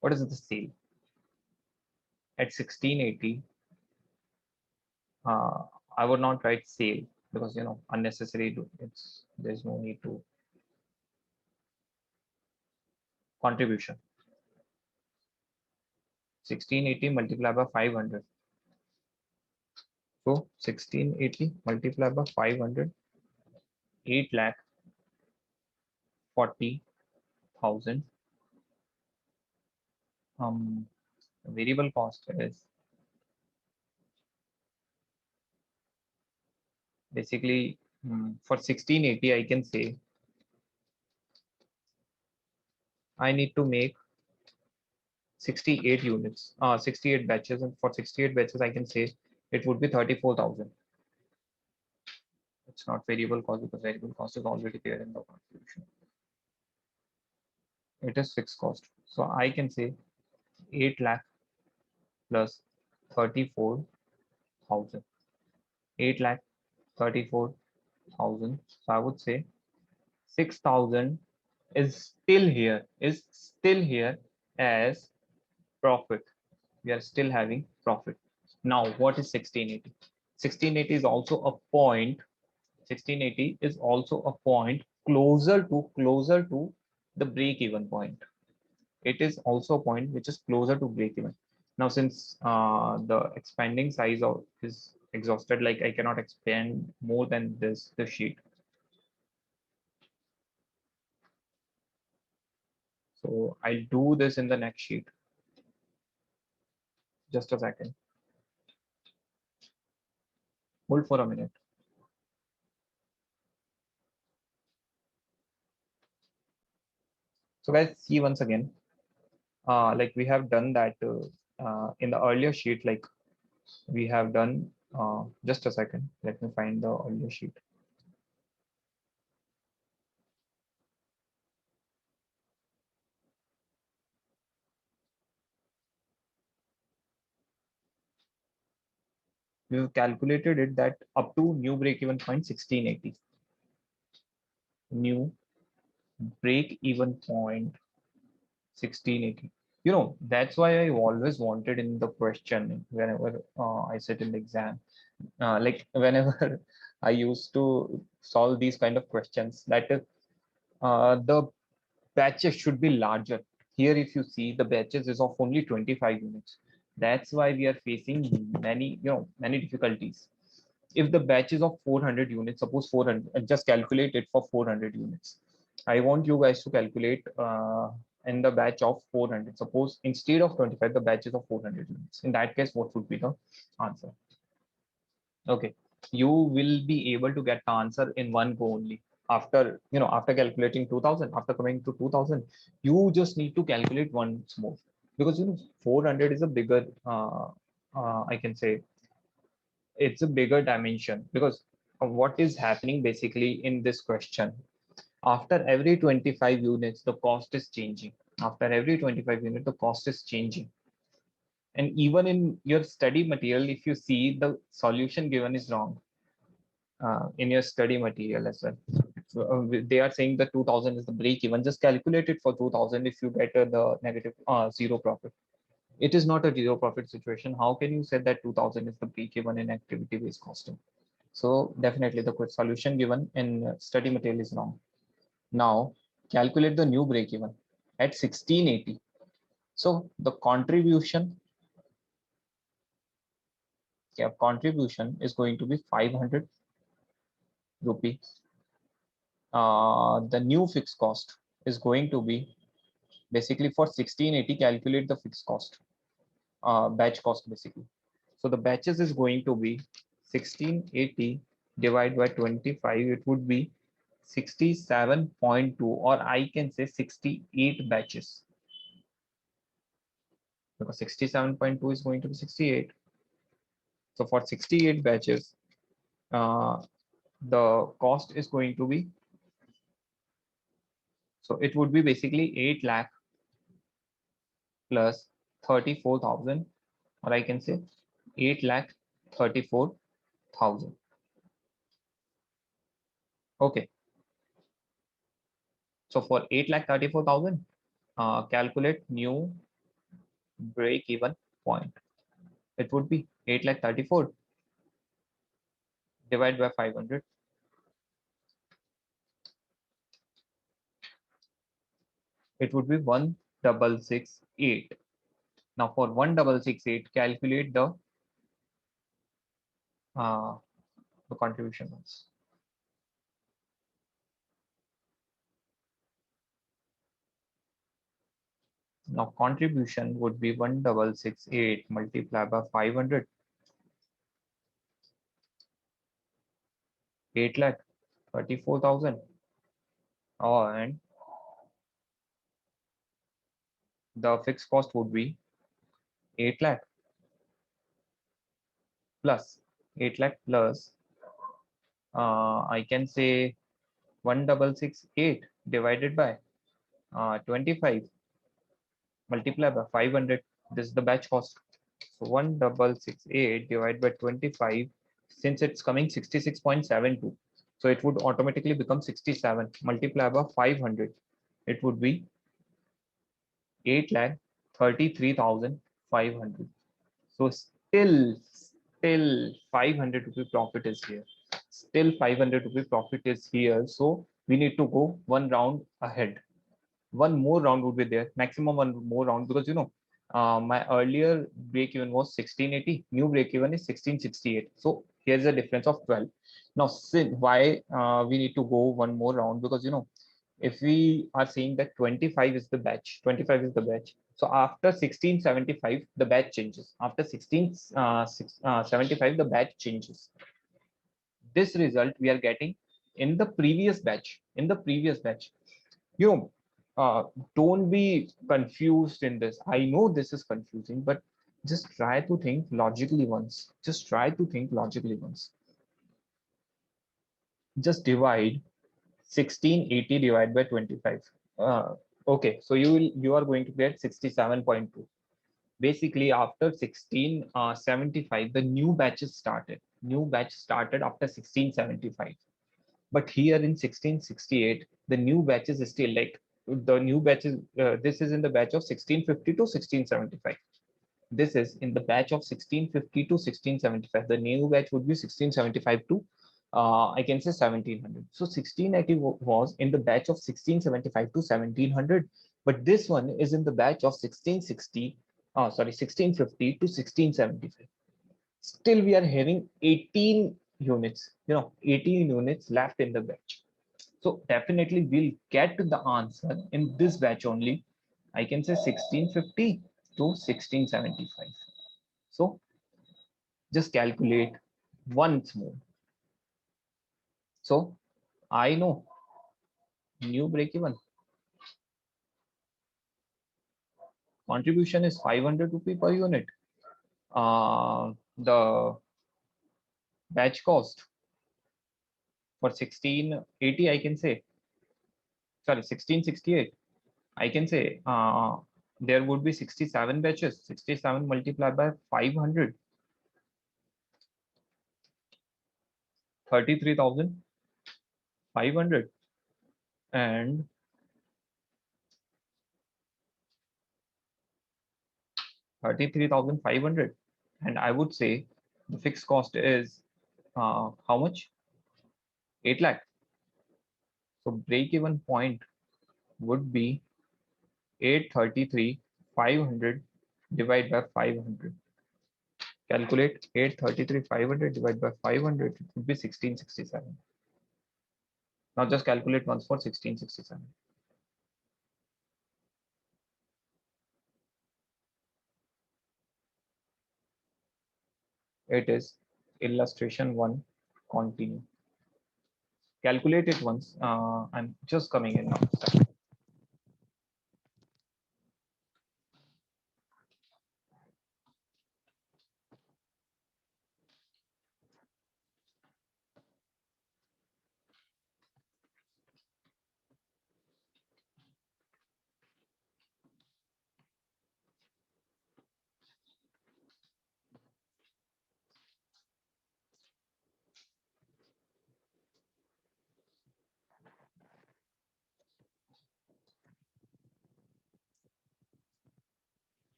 Speaker 1: What is the sale? At 1680, I would not write sale because unnecessary. There's no need to. Contribution 1680 multiplied by 500. So 1680 multiplied by 500, 8,40,000. Variable cost is basically, for 1680, I can say I need to make 68 units, 68 batches, and for 68 batches, I can say it would be 34,000. It's not variable cost because variable cost is already there in the contribution. it is fixed cost. So I can say 8 lakh plus 34,000. 8 lakh 34,000. So I would say 6,000 is still here as profit. We are still having profit. Now, what is 1680? 1680 is also a point. 1680 is also a point closer to the break even point. It is also a point which is closer to break even. Now, since the expanding size of is exhausted, like I cannot expand more than this sheet. So I'll do this in the next sheet. Just a second. Hold for a minute. So guys, see once again, like we have done that in the earlier sheet, like we have done, just a second, let me find the earlier sheet. We've calculated it that up to new break-even point 1680. New break-even point 1680. That's why I always wanted in the question whenever I sit in the exam, like whenever I used to solve these kind of questions, that the batches should be larger. Here, if you see, the batches is of only 25 units. That's why we are facing many difficulties. If the batch is of 400 units, suppose 400, just calculate it for 400 units. I want you guys to calculate in the batch of 400. Suppose instead of 25, the batch is of 400 units. In that case, what would be the answer? Okay, you will be able to get the answer in one go only. After calculating 2000, after coming to 2000, you just need to calculate once more, because 400 is a bigger, I can say, it's a bigger dimension, because of what is happening basically in this question. After every 25 units, the cost is changing. After every 25 units, the cost is changing. And even in your study material, if you see, the solution given is wrong in your study material as well. So, they are saying that 2000 is the break even. Just calculate it for 2000 if you get the negative zero profit. It is not a zero profit situation. How can you say that 2000 is the break even in activity based costing? So definitely the solution given in study material is wrong. Now calculate the new break even at 1680. So the contribution, yeah, contribution is going to be 500 rupee. The new fixed cost is going to be basically for 1680. Calculate the fixed cost, batch cost basically. So the batches is going to be 1680 divided by 25. It would be 67.2, or I can say 68 batches, because 67.2 is going to be 68. So for 68 batches, uh, the cost is going to be, so it would be basically 8 lakh plus 34,000, or I can say 8 lakh 34,000. Okay. So for 8 lakh 34,000, calculate new break even point. It would be 8 lakh 34 divided by 500. It would be 1668. Now for 1668, calculate uh, the contribution ones. Now contribution would be 1668 multiplied by 500, 8 lakh 34,000, and the fixed cost would be 8 lakh plus 8 lakh plus, I can say 1668 divided by 25 multiplied by 500. This is the batch cost. So 1668 divided by 25, since it's coming 66.72. So it would automatically become 67 multiplied by 500. It would be 8,33,500. So still 500 rupee profit is here. Still 500 rupee profit is here. So we need to go one round ahead. One more round would be there, maximum one more round, because my earlier break even was 1680, new break even is 1668. So here's a difference of 12. Now, why we need to go one more round? Because if we are saying that 25 is the batch, 25 is the batch. So after 1675, the batch changes. After 1675, the batch changes. This result we are getting in the previous batch. In the previous batch, you know, don't be confused in this. I know this is confusing, but just try to think logically once. Just try to think logically once. Just divide 1680 divided by 25. Okay, so you are going to get 67.2. Basically, after 1675, the new batches started. New batch started after 1675. But here in 1668, the new batches is still like the new batches. This is in the batch of 1650 to 1675. This is in the batch of 1650 to 1675. The new batch would be 1675 to I can say 1700. So 1680 was in the batch of 1675 to 1700, but this one is in the batch of 1660. Sorry, 1650 to 1675. Still, we are having 18 units. 18 units left in the batch. So definitely we'll get the answer in this batch only. I can say 1650 to 1675. So just calculate once more. So I know new break even contribution is 500 rupee per unit. The batch cost for 1680, I can say, sorry, 1668, I can say there would be 67 batches. 67 multiplied by 500, 33,500, and 33,500. And I would say the fixed cost is how much? 8 lakh. So break even point would be 833, 500 divided by 500. Calculate 833, 500 divided by 500. It would be 1667. Now just calculate once for 1667. It is illustration 1. Continue. Calculate it once. I'm just coming in now.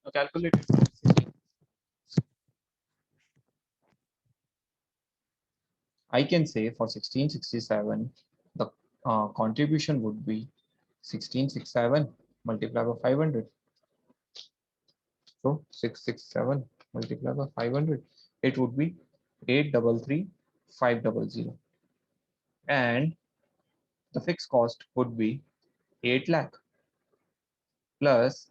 Speaker 1: Now calculate it. I can say for 1667, the contribution would be 1667 multiplied by 500. So 667 multiplied by 500. It would be 833,500. And the fixed cost would be 8 lakh plus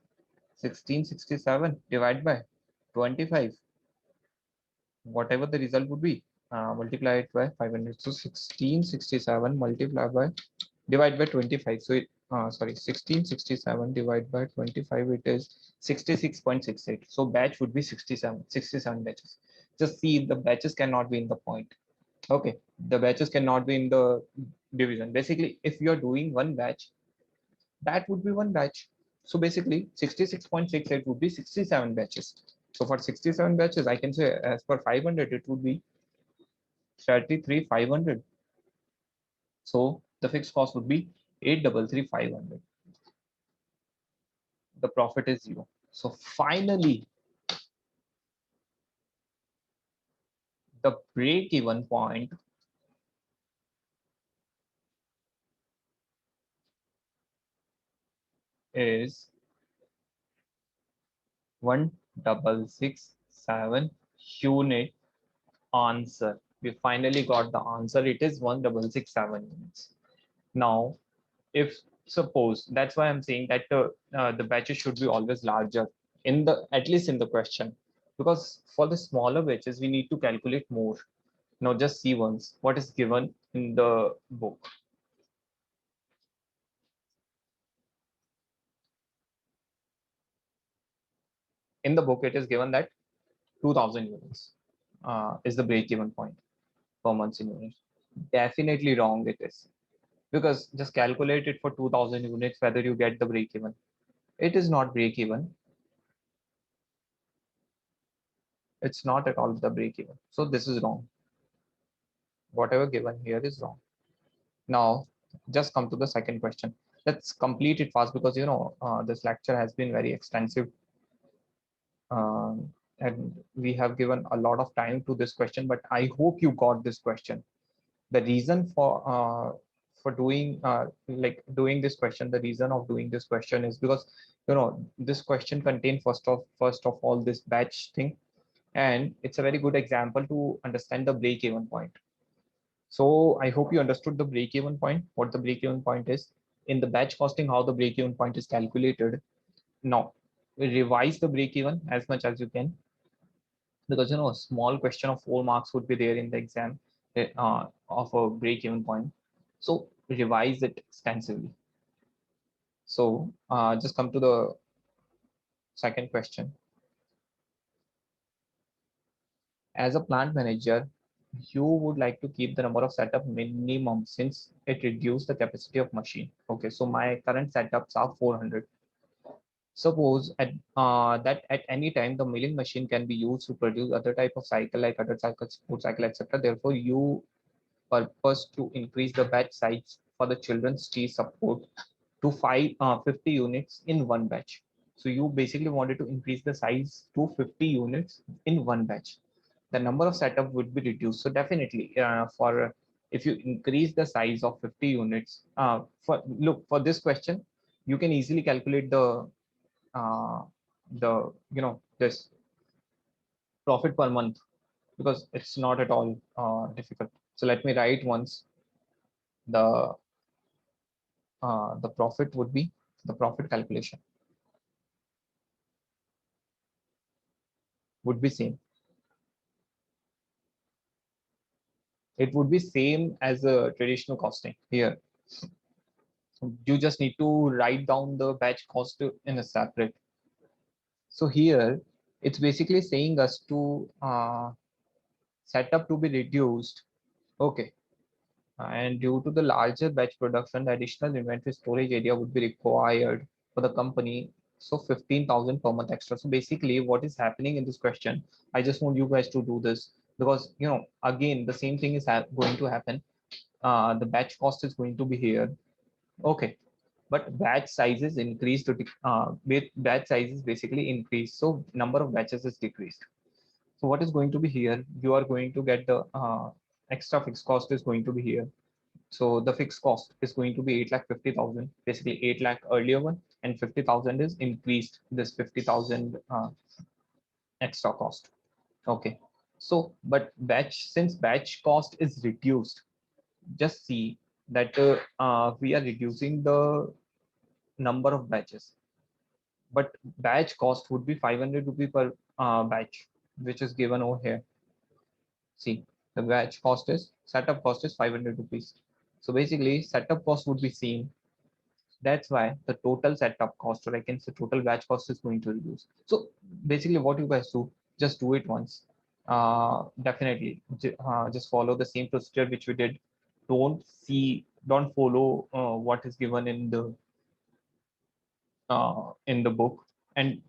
Speaker 1: 1667 divided by 25. Whatever the result would be, multiply it by 500. So 1667 multiplied by divide by 25. So it sorry, 1667 divided by 25, it is 66.68. So batch would be 67 batches. Just see, the batches cannot be in the point. Okay, the batches cannot be in the division. Basically, if you're doing one batch, that would be one batch. So basically 66.68 would be 67 batches. So for 67 batches, I can say as per 500, it would be 33,500. So the fixed cost would be 833,500. The profit is zero. So finally, the break even point is 1667 unit answer. We finally got the answer. It is 1667 units. Now, if suppose, that's why I'm saying that the batches should be always larger in the, at least in the question, because for the smaller batches we need to calculate more, not just see once what is given in the book. In the book it is given that 2000 units is the break even point per month in units. Definitely wrong it is, because just calculate it for 2000 units whether you get the break even. It is not break even. It's not at all the break even. So this is wrong. Whatever given here is wrong. Now, just come to the second question. Let's complete it fast because this lecture has been very extensive, and we have given a lot of time to this question. But I hope you got this question. The reason for doing doing this question, the reason of doing this question is because this question contains first of all this batch thing, and it's a very good example to understand the break even point. So I hope you understood the break-even point, what the break-even point is. In the batch costing, how the break-even point is calculated. Now, revise the break-even as much as you can, because a small question of 4 marks would be there in the exam of a break-even point. So revise it extensively. So just come to the second question. As a plant manager, you would like to keep the number of setup minimum since it reduces the capacity of machine. Okay, so my current setups are 400. Suppose that at any time the milling machine can be used to produce other type of cycle like other cycles, food cycle, etc. Therefore, you purpose to increase the batch size for the children's cheese support to 50 units in one batch. So you basically wanted to increase the size to 50 units in one batch. The number of setup would be reduced. So definitely, for if you increase the size of 50 units, for this question, you can easily calculate uh, this profit per month, because it's not at all difficult. So let me write once. The profit would be, the profit calculation would be same. It would be same as a traditional costing here. You just need to write down the batch cost in a separate. So here it's basically saying us to setup to be reduced. Okay. And due to the larger batch production, the additional inventory storage area would be required for the company. So 15,000 per month extra. So basically what is happening in this question, I just want you guys to do this because, again, the same thing is going to happen. The batch cost is going to be here. Okay. But batch sizes increased to, batch sizes basically increase. So number of batches is decreased. So what is going to be here? You are going to get the extra fixed cost is going to be here. So the fixed cost is going to be 8,50,000, basically 8 lakh earlier one, and 50,000 is increased, this 50,000 extra cost. Okay. So, but since batch cost is reduced, just see that we are reducing the number of batches, but batch cost would be 500 rupee per batch, which is given over here. See, the batch cost is, setup cost is 500 rupees. So basically setup cost would be same. That's why the total setup cost, or I can say total batch cost, is going to reduce. So basically what you guys do, just do it once. Definitely just follow the same procedure which we did. Don't see don't follow what is given in the book, and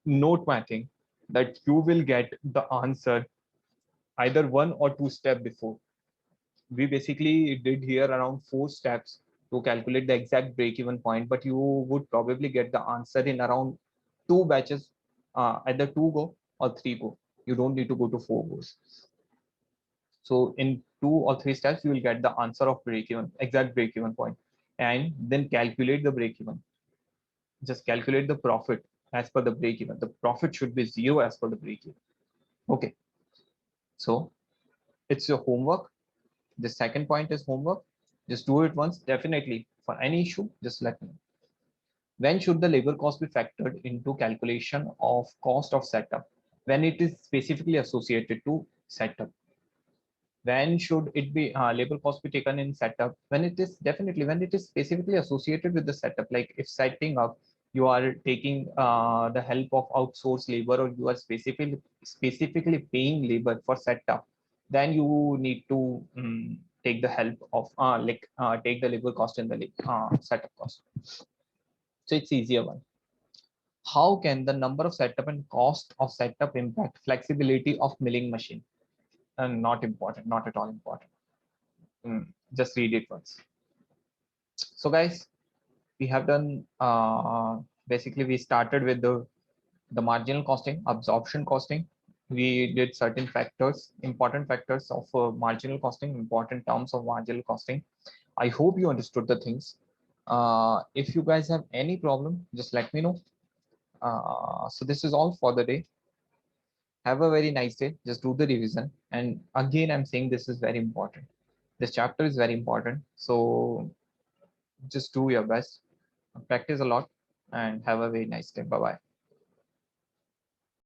Speaker 1: note my thing that you will get the answer either one or two step before. We basically did here around 4 steps to calculate the exact break-even point, but you would probably get the answer in around 2 batches, either 2 go or 3 go. You don't need to go to 4 goes. So in 2 or 3 steps, you will get the answer of break-even, exact break-even point, and then calculate the break-even. Just calculate the profit as per the break-even. The profit should be zero as per the break-even. Okay, so it's your homework. The second point is homework. Just do it once. Definitely, for any issue, just let me know. When should the labor cost be factored into calculation of cost of setup? When it is specifically associated to setup. When should it be labor cost be taken in setup? When it is definitely when it is specifically associated with the setup. Like if setting up, you are taking the help of outsourced labor, or you are specifically paying labor for setup, then you need to take the help of take the labor cost in the setup cost. So it's easier one. How can the number of setup and cost of setup impact flexibility of milling machine? And not important, not at all important. Just read it once. So guys, we have done basically we started with the marginal costing, absorption costing. We did certain factors, important factors of marginal costing, important terms of marginal costing. I hope you understood the things. If you guys have any problem, just let me know. So this is all for the day. Have a very nice day. Just do the revision. And again, I'm saying this is very important. This chapter is very important. So just do your best, practice a lot, and have a very nice day. Bye bye.